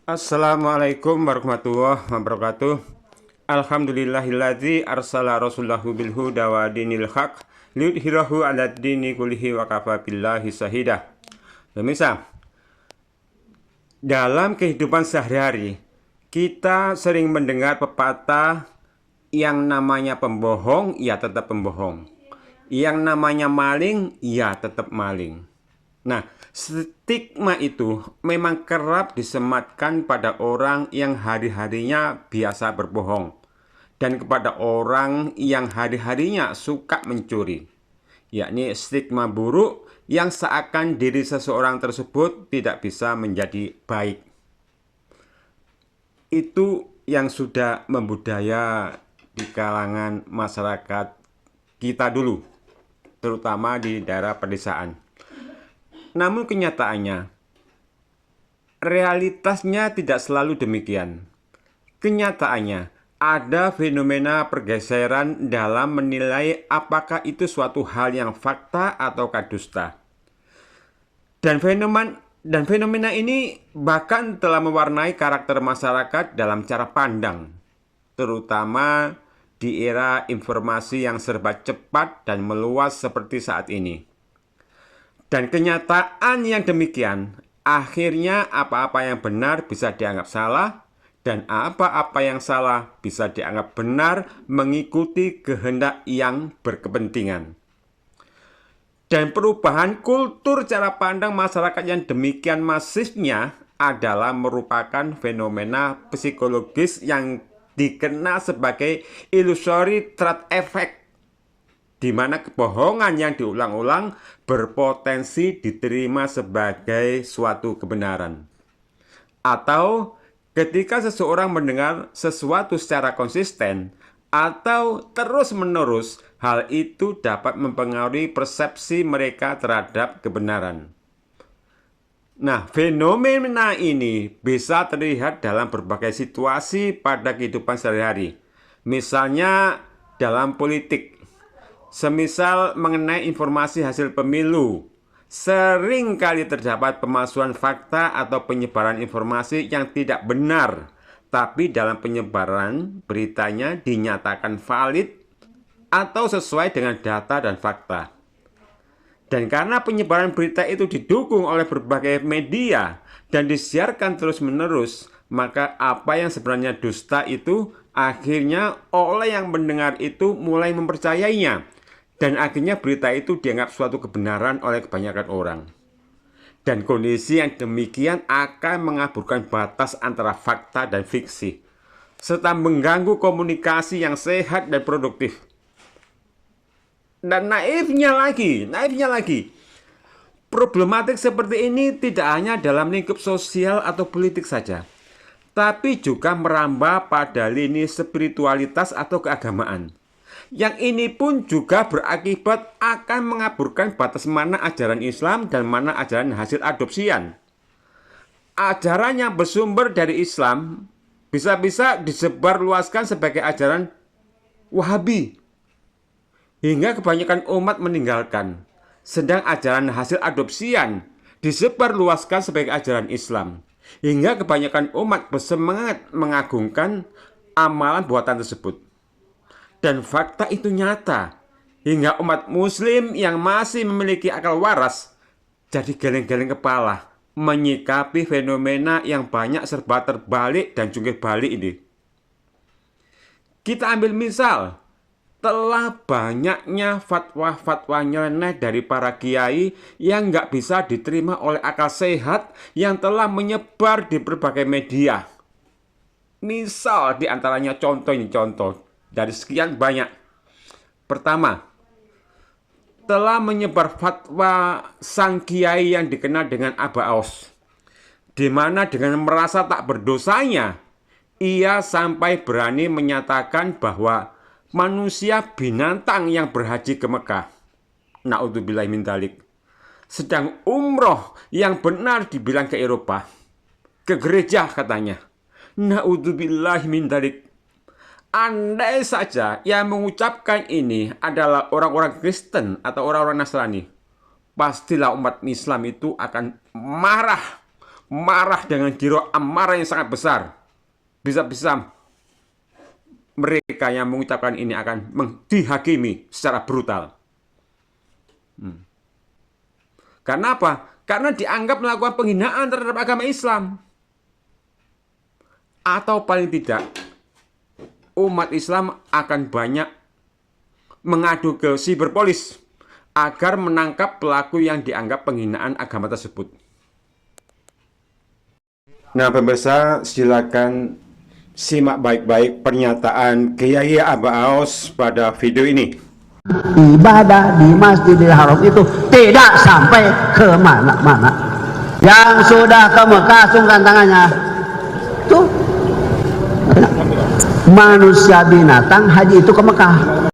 Assalamualaikum warahmatullahi wabarakatuh. Alhamdulillahilladzi arsala rasulahu bil huda wa dinil haq liyudhhirahu 'alad dini kullihi wa kafa billahi syahida. Pemirsa, dalam kehidupan sehari-hari kita sering mendengar pepatah yang namanya pembohong, ya tetap pembohong. Yang namanya maling, ya tetap maling. Nah, stigma itu memang kerap disematkan pada orang yang hari-harinya biasa berbohong dan kepada orang yang hari-harinya suka mencuri, yakni stigma buruk yang seakan diri seseorang tersebut tidak bisa menjadi baik. Itu yang sudah membudaya di kalangan masyarakat kita dulu, terutama di daerah pedesaan. Namun kenyataannya, realitasnya tidak selalu demikian. Kenyataannya, ada fenomena pergeseran dalam menilai apakah itu suatu hal yang fakta atau dusta. Dan fenomena ini bahkan telah mewarnai karakter masyarakat dalam cara pandang, terutama di era informasi yang serba cepat dan meluas seperti saat ini. Dan kenyataan yang demikian, akhirnya apa-apa yang benar bisa dianggap salah, dan apa-apa yang salah bisa dianggap benar mengikuti kehendak yang berkepentingan. Dan perubahan kultur cara pandang masyarakat yang demikian masifnya adalah merupakan fenomena psikologis yang dikenal sebagai illusory truth effect, di mana kebohongan yang diulang-ulang berpotensi diterima sebagai suatu kebenaran. Atau ketika seseorang mendengar sesuatu secara konsisten atau terus-menerus, hal itu dapat mempengaruhi persepsi mereka terhadap kebenaran. Nah, fenomena ini bisa terlihat dalam berbagai situasi pada kehidupan sehari-hari. Misalnya dalam politik. Semisal mengenai informasi hasil pemilu, sering kali terdapat pemalsuan fakta atau penyebaran informasi yang tidak benar, tapi dalam penyebaran beritanya dinyatakan valid atau sesuai dengan data dan fakta. Dan karena penyebaran berita itu didukung oleh berbagai media dan disiarkan terus-menerus, maka apa yang sebenarnya dusta itu akhirnya oleh yang mendengar itu mulai mempercayainya. Dan akhirnya berita itu dianggap suatu kebenaran oleh kebanyakan orang. Dan kondisi yang demikian akan mengaburkan batas antara fakta dan fiksi, serta mengganggu komunikasi yang sehat dan produktif. Dan naifnya lagi, problematik seperti ini tidak hanya dalam lingkup sosial atau politik saja, tapi juga merambah pada lini spiritualitas atau keagamaan. Yang ini pun juga berakibat akan mengaburkan batas mana ajaran Islam dan mana ajaran hasil adopsian. Ajaran yang bersumber dari Islam bisa-bisa disebarluaskan sebagai ajaran Wahabi, hingga kebanyakan umat meninggalkan. Sedang ajaran hasil adopsian disebarluaskan sebagai ajaran Islam, hingga kebanyakan umat bersemangat mengagungkan amalan buatan tersebut. Dan fakta itu nyata, hingga umat muslim yang masih memiliki akal waras jadi geleng-geleng kepala menyikapi fenomena yang banyak serba terbalik dan jungkir balik ini. Kita ambil misal, telah banyaknya fatwa-fatwa nyeleneh dari para kiai yang nggak bisa diterima oleh akal sehat yang telah menyebar di berbagai media. Misal diantaranya contoh dari sekian banyak. Pertama, telah menyebar fatwa sang kiai yang dikenal dengan Aba Aus, di mana dengan merasa tak berdosanya, ia sampai berani menyatakan bahwa manusia binatang yang berhaji ke Mekah. Na'udzubillahi min dzalik. Sedang umroh yang benar dibilang ke Eropa, ke gereja katanya. Na'udzubillahi min dzalik. Andai saja yang mengucapkan ini adalah orang-orang Kristen atau orang-orang Nasrani, pastilah umat Islam itu akan marah, marah dengan giroh amarah yang sangat besar. Bisa-bisa mereka yang mengucapkan ini akan dihakimi secara brutal. Karena apa? Karena dianggap melakukan penghinaan terhadap agama Islam. Atau paling tidak, umat Islam akan banyak mengadu ke cyberpolis agar menangkap pelaku yang dianggap penghinaan agama tersebut. Nah, pemirsa, silakan simak baik-baik pernyataan Kiai Aba Aos pada video ini. Ibadah di Masjidil Haram itu tidak sampai ke mana-mana. Yang sudah ke Mekah, sungkan tangannya. Tuh, manusia binatang haji itu ke Mekah.